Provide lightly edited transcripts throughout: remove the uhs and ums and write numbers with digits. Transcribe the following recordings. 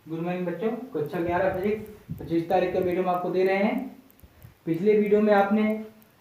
Good morning बच्चों। कक्षा 11 physics 25 तारीख का वीडियो हम आपको दे रहे हैं। पिछले वीडियो में आपने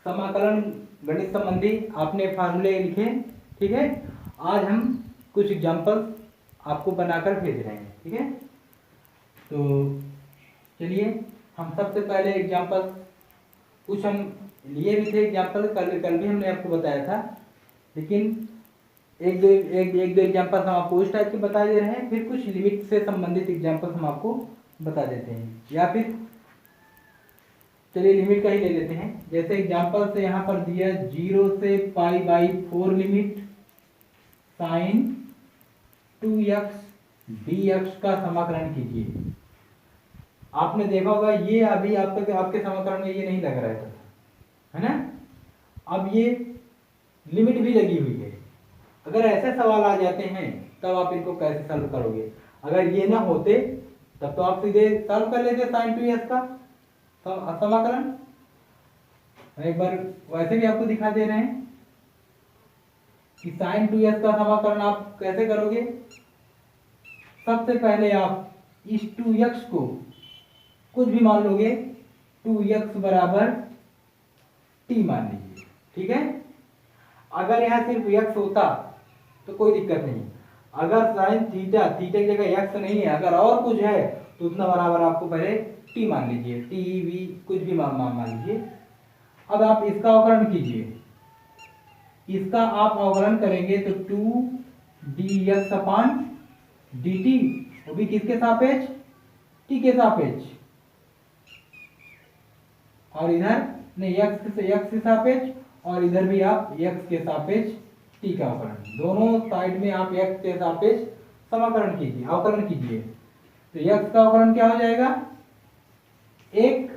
समाकलन गणित संबंधी आपने फार्मूले लिखे, ठीक है। आज हम कुछ एग्जाम्पल आपको बनाकर भेज रहे हैं, ठीक है। तो चलिए हम सबसे पहले एग्जाम्पल कुछ हम लिए भी थे एग्जाम्पल, कल भी हमने आपको बताया था, लेकिन एक दो एग्जाम्पल हम आपको उस टाइप के बता दे रहे हैं, फिर कुछ लिमिट से संबंधित एग्जाम्पल हम आपको बता देते हैं, या फिर चलिए लिमिट का ही ले लेते हैं। जैसे एग्जाम्पल से यहाँ पर दिया 0 से π/4 लिमिट साइन 2x dx का समाकलन कीजिए। आपने देखा होगा ये अभी आपके समाकलन में ये नहीं लग रहा है ना। अब ये लिमिट भी लगी हुई है। अगर ऐसे सवाल आ जाते हैं तब आप इनको कैसे सॉल्व करोगे? अगर ये ना होते तब तो आप सीधे सॉल्व कर लेते साइन 2x का समाकलन। एक बार वैसे भी आपको दिखा दे रहे हैं कि साइन 2x का समाकलन आप कैसे करोगे। सबसे पहले आप इस 2x को कुछ भी मान लोगे, 2x बराबर t मान लीजिए, ठीक है। अगर यहाँ सिर्फ x होता तो कोई दिक्कत नहीं। अगर साइन थीटा की जगह x नहीं है, अगर और कुछ है तो उतना बराबर आपको पहले t मान लीजिए, t v कुछ भी मान लीजिए। अब आप इसका अवकलन कीजिए। इसका आप अवकलन करेंगे तो 2 dx dt, वो भी किसके सापेक्ष? t के सापेक्ष। और इधर नहीं x के सापेक्ष, और इधर भी आप x के सापेक्ष t का अवकलन, दोनों साइड में आप x के सापेक्ष समाकलन कीजिए, अवकलन कीजिए। तो x का अवकलन क्या हो जाएगा? 1,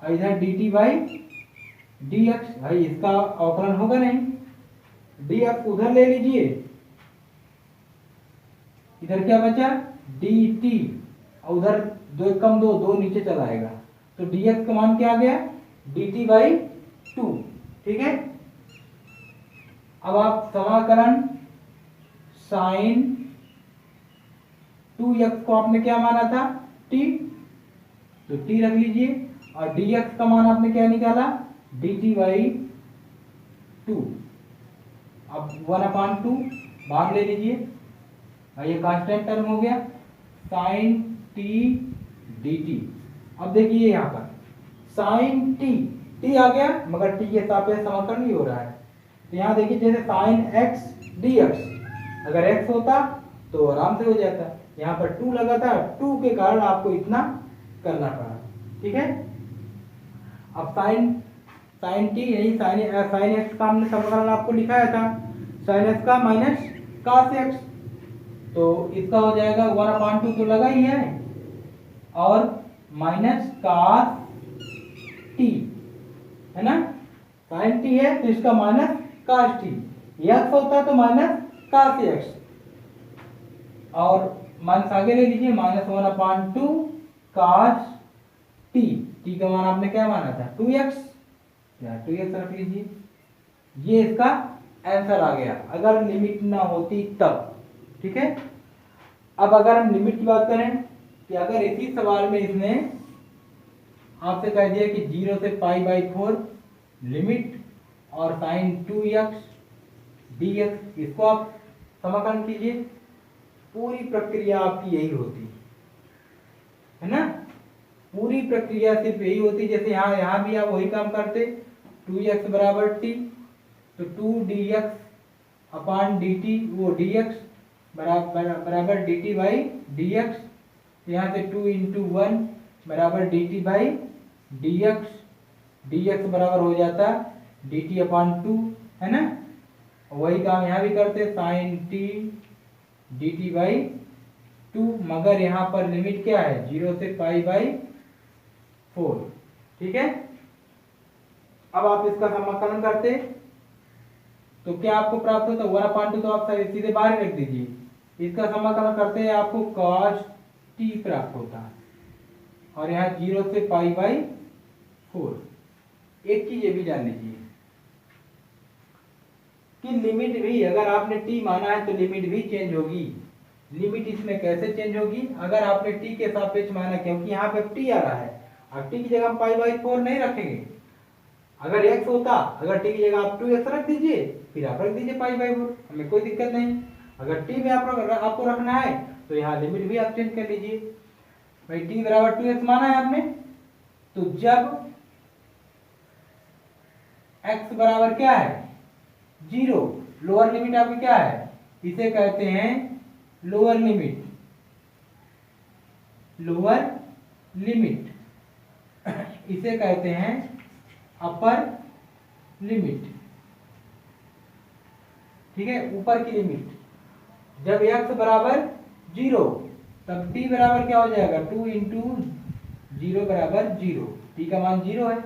और इधर dt बाई dx। भाई इसका अवकलन होगा नहीं, dx उधर ले लीजिए, इधर क्या बचा? dt, और उधर 2 कम 2 नीचे चला आएगा, तो dx का मान क्या आ गया? dt बाई 2, ठीक है। अब आप समाकलन साइन 2x को आपने क्या माना था? t, तो t रख लीजिए, और dx का मान आपने क्या निकाला? dt by 2। अब 1/2 भाग ले लीजिए, ये कांस्टेंट टर्म हो गया, साइन t dt। अब देखिए यहाँ पर साइन t आ गया, मगर t के सापेक्ष समाकलन नहीं हो रहा है। तो यहाँ देखिए जैसे साइन x dx, अगर x होता तो आराम से हो जाता, यहाँ पर 2 लगा था, 2 के कारण आपको इतना करना पड़ा, ठीक है। अब साइन t यही साइन x का हमने समाकलन आपको लिखाया था, साइन x का माइनस cos x, तो इसका हो जाएगा 1/2 तो लगा ही है, और माइनस cos t, है ना। साइन t है तो इसका माइनस cos t, x होता तो माइनस cos x, और माइनस आगे ले लीजिए, माइनस 1/2 cos t का मान आपने क्या माना था? 2x, या 2x रख लीजिए। ये इसका आंसर आ गया, अगर लिमिट ना होती तब, ठीक है। अब अगर हम लिमिट की बात करें कि अगर इसी सवाल में इसने आपसे कह दिया कि 0 से π/4 लिमिट और साइन 2x dx, इसको आप समाकलन कीजिए, पूरी प्रक्रिया आपकी यही होती है ना। पूरी प्रक्रिया सिर्फ यही होती, जैसे यहाँ भी आप वही काम करते, 2x बराबर t, तो 2 dx/dt, वो dx बराबर dt बाई dx, यहाँ से 2 × 1 बराबर dt बाई dx, dx बराबर हो जाता dt/2, है ना। वही काम यहाँ भी करते, साइन t dt बाई 2, मगर यहाँ पर लिमिट क्या है? 0 से π/4, ठीक है। अब आप इसका समाकलन करते तो क्या आपको प्राप्त होता? 1/2 तो आप सीधे बाहर रख दीजिए, इसका समाकलन करते हैं आपको cos t प्राप्त होता है, और यहाँ 0 से π/4। एक चीज ये भी जान लीजिए कि लिमिट भी, अगर आपने t माना है तो लिमिट भी चेंज होगी। लिमिट इसमें कैसे चेंज होगी अगर आपने टी के सापेक्ष माना, क्योंकि यहाँ पे टी आ रहा है। अब टी की जगह हम पाई बाई 4 नहीं रखेंगे। अगर x होता, अगर टी की जगह आप 2x रख दीजिए, फिर आप रख दीजिए पाई बाई 4, हमें कोई दिक्कत नहीं। अगर टी में आपको रखना है तो यहाँ लिमिट भी आप चेंज कर लीजिए। भाई टी बराबर 2x माना है आपने, तो जब x बराबर क्या है 0, लोअर लिमिट आपकी क्या है, इसे कहते हैं लोअर लिमिट। लोअर लिमिट इसे कहते हैं अपर लिमिट। ठीक है, ऊपर की लिमिट। जब x बराबर 0 तब t बराबर क्या हो जाएगा 2 इंटू 0 बराबर 0, t का मान 0 है।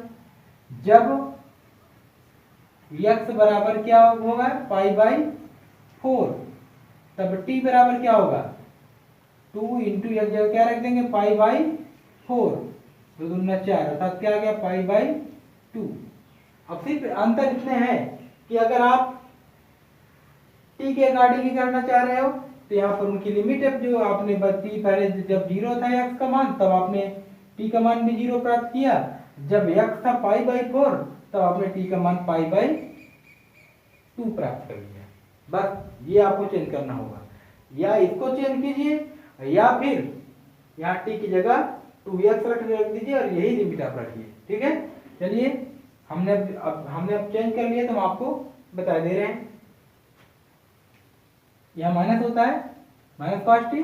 जब x बराबर क्या होगा पाई बाई 4 तब t बराबर क्या होगा 2 इंटू एक जगह क्या रख देंगे पाई बाई 4, 2 दूना 4, अर्थात क्या आ गया पाई बाई 2। अब सिर्फ अंतर इतने हैं कि अगर आप टी के अकॉर्डिंग ही करना चाह रहे हो तो यहाँ पर उनकी लिमिट है जो आपने टी पहले जब 0 था x का मान तब आपने टी का मान भी 0 प्राप्त किया, जब x था पाई बाई 4 तब आपने टी का मान पाई बाई 2 प्राप्त कर लिया। बस ये आपको चेंज करना होगा, या इसको चेंज कीजिए या फिर यहाँ टी की जगह 2x रख दीजिए और यही लिमिट आप रखिए। ठीक है, चलिए हमने अब चेंज कर लिया तो हम आपको बता दे रहे हैं। यह माइनस होता है माइनस cos t,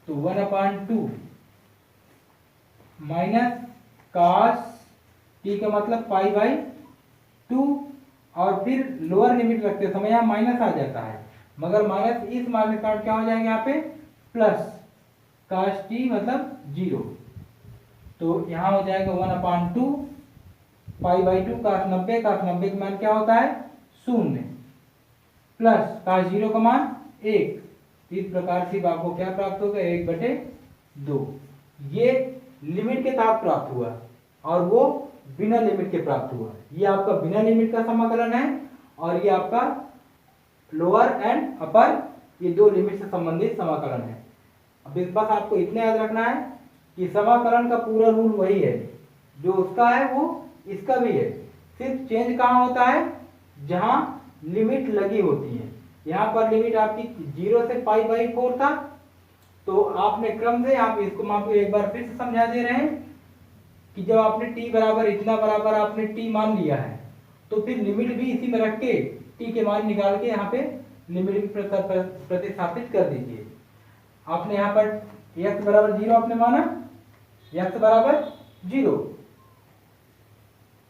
तो 1/2 माइनस cos t का मतलब पाई बाई 2, और फिर लोअर लिमिट रखते समय यहाँ माइनस आ जाता है, मगर माइनस इस माइनस का क्या हो जाएगा यहाँ पे प्लस cos t मतलब 0, तो यहाँ हो जाएगा 1/2 पाई बाई 2 cos 90 का मान क्या होता है 0 प्लस cos 0 का मान 1। इस प्रकार से आपको क्या प्राप्त होगा 1/2। ये लिमिट के साथ प्राप्त हुआ और वो बिना लिमिट के प्राप्त हुआ। ये आपका बिना लिमिट का समाकलन है और ये आपका लोअर एंड अपर, ये दो लिमिट से संबंधित समाकलन है। अब इस बस आपको इतना याद रखना है कि समाकलन का पूरा रूल वही है, जो उसका है वो इसका भी है, सिर्फ चेंज कहाँ होता है जहां लिमिट लगी होती है। यहाँ पर लिमिट आपकी 0 से पाई बाई 4 था, तो आपने क्रम से आप इसको हम आपको एक बार फिर से समझा दे रहे हैं कि जब आपने t बराबर इतना बराबर आपने t मान लिया है तो फिर लिमिट भी इसी में रख के t के मान निकाल के यहाँ पे लिमिट भी प्रतिस्थापित कर दीजिए। आपने यहाँ पर x बराबर 0 आपने माना, x बराबर 0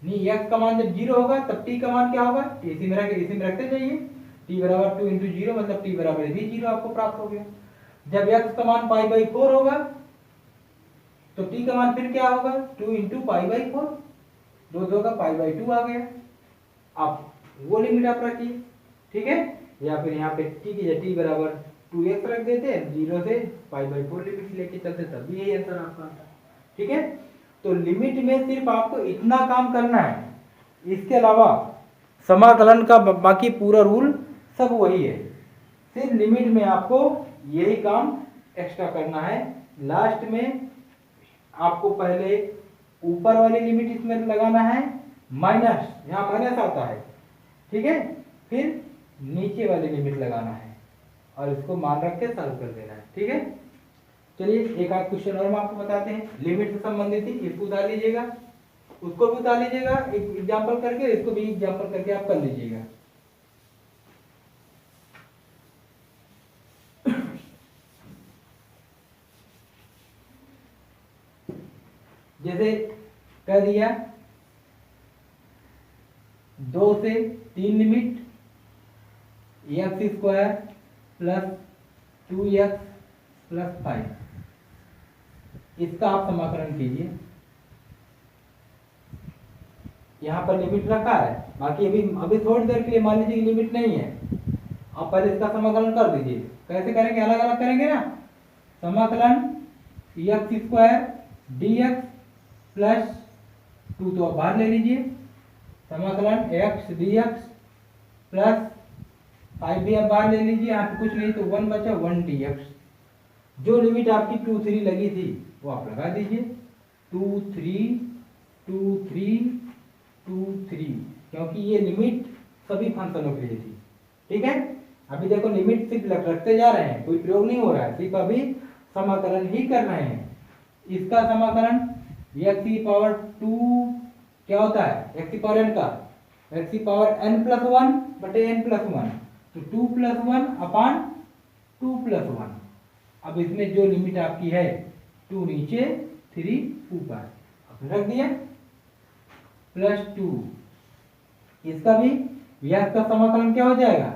नहीं, x का मान जब 0 होगा तब t का मान क्या होगा, इसी में रखते जाइए। t बराबर 2 इंटू 0 मतलब t बराबर भी 0 आपको प्राप्त हो गया। जब x का मान पाई बाई 4 होगा तो t का मान फिर क्या होगा 2 इंटू पाई बाई 4, 2 का पाई बाई 2 आ गया। आप वो लिमिट आप रखिए। ठीक है, या फिर यहाँ पे t की t बराबर 2x रख देते हैं, 0 से पाई बाई 4 लिमिट लेके चलते, तब भी यही आंसर आपका आता है। ठीक है, तो लिमिट में सिर्फ आपको इतना काम करना है, इसके अलावा समाकलन का बाकी पूरा रूल सब वही है, सिर्फ लिमिट में आपको यही काम एक्स्ट्रा करना है। लास्ट में आपको पहले ऊपर वाली लिमिट इसमें लगाना है माइनस, यहाँ माइनस आता है। ठीक है, फिर नीचे वाली लिमिट लगाना है और इसको मान रख के सॉल्व कर देना है। ठीक है, चलिए एक आध क्वेश्चन और हम आपको बताते हैं, लिमिट से संबंधित ही, इसको उतार लीजिएगा, उसको भी उतार लीजिएगा एक एग्जाम्पल करके, इसको भी एग्जाम्पल करके आप कर लीजिएगा। जैसे कह दिया 2 से 3 limit x² plus 2x plus 5, इसका आप समाकलन कीजिए। यहाँ पर लिमिट रखा है, बाकी अभी थोड़ी देर के लिए मान लीजिए लिमिट नहीं है, आप पहले इसका समाकलन कर दीजिए। कैसे करेंगे, अलग अलग करेंगे ना। समाकलन x² dx प्लस 2 तो आप बाहर ले लीजिए, समाकलन x dx प्लस 5 भी आप बाहर ले लीजिए, यहाँ पे कुछ नहीं तो 1 बचा 1dx। जो लिमिट आपकी 2 3 लगी थी वो आप लगा दीजिए, 2 3 2 3 2 3, क्योंकि ये लिमिट सभी फंक्शनों के लिए थी। ठीक है, अभी देखो लिमिट सिर्फ रखते जा रहे हैं, कोई प्रयोग नहीं हो रहा है, सिर्फ अभी समाकलन ही कर रहे हैं। इसका समाकलन x की पावर 2 क्या होता है, x की पावर n का, x की पावर n+1 बटे n+1, तो 2+1 अपान 2+1। अब इसमें जो लिमिट आपकी है 2 नीचे 3 ऊपर, अब रख दिया, +2। इसका भी x का समाकलन क्या हो जाएगा,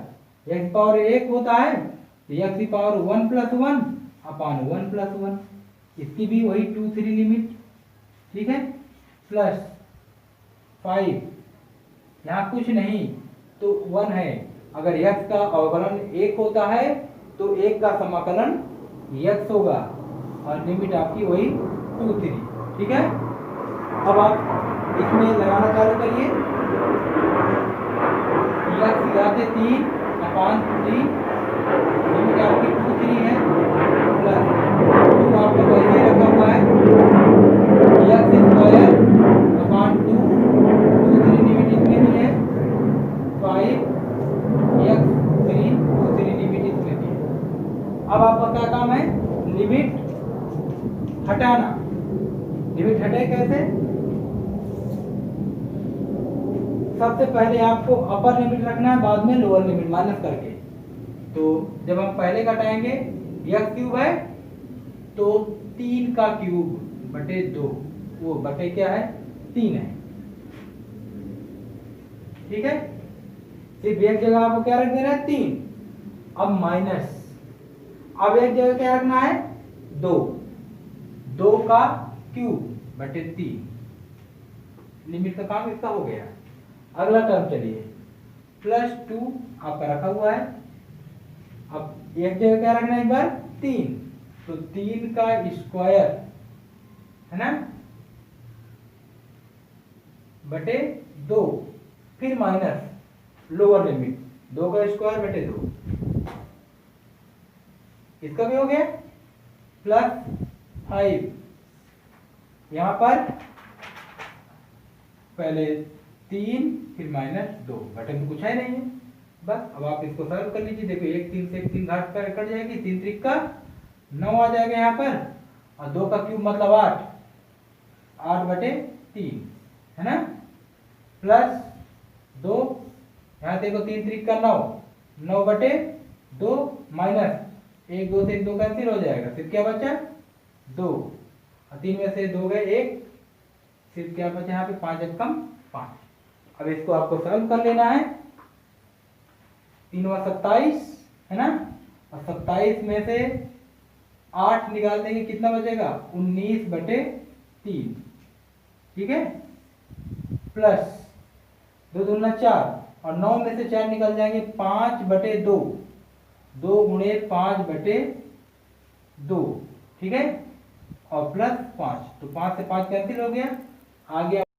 x की पावर 1 होता है तो x की पावर 1+1 अपान 1+1, इसकी भी वही 2 3 लिमिट। ठीक है, +5, यहाँ कुछ नहीं तो 1 है, अगर x का अवकलन 1 होता है तो 1 का समाकलन x होगा, और लिमिट आपकी वही 2 3। ठीक है, अब आप इसमें लगाना चालू करिए, x जाते 3 अपान 3, लिमिट आपकी 2 3 है, प्लस 2 आपका वैसे रखा हुआ है, x स्क्वायर अपान 2 2 3 लिमिट इसमें भी है, 5 x 3 2 3 लिमिट इसमें भी है। अब आपका क्या काम है, लिमिट हटाना। लिमिट हटे कैसे, सबसे पहले आपको अपर लिमिट रखना है, बाद में लोअर लिमिट माइनस करके। तो जब हम पहले घटाएंगे x क्यूब है तो 3 का क्यूब बटे 2, वो बटे क्या है 3 है। ठीक है, सिर्फ एक जगह आपको क्या रख देना है 3, अब माइनस, अब एक जगह क्या रखना है 2, 2 का क्यूब बटे 3, लिमिट का काम इसका हो गया। अगला टर्म चलिए, +2 आपका रखा हुआ है, अब एक जगह क्या रखना है एक बार 3, तो 3 का स्क्वायर है ना बटे 2, फिर माइनस लोअर लिमिट 2 का स्क्वायर बटे 2, इसका भी हो गया, +5, यहां पर पहले 3 फिर -2, बटे में कुछ है नहीं है, बस। अब आप इसको सॉल्व कर लीजिए, देखो 1 3 से 3 घात कर कट जाएगी, 3 3 का 9 आ जाएगा यहाँ पर, और 2 का क्यूब मतलब 8, 8 बटे 3 है ना, +2, यहाँ देखो 3 3 का 9, 9 बटे 2 माइनस 1 2 से 2 कैंसिल हो जाएगा, सिर्फ क्या बचा 2, और 3 में से 2 गए 1, सिर्फ क्या बचा यहाँ पे 5 एक कम 5। अब इसको आपको सॉल्व कर लेना है, 3 × 27 है ना, और 27 में से 8 निकाल देंगे कितना बचेगा 19 बटे 3। ठीक है, प्लस 2 दूना 4, और 9 में से 4 निकल जाएंगे 5 बटे 2, 2 × 5 बटे 2। ठीक है, और +5, तो 5 से 5 कैंसिल हो गया, आ गया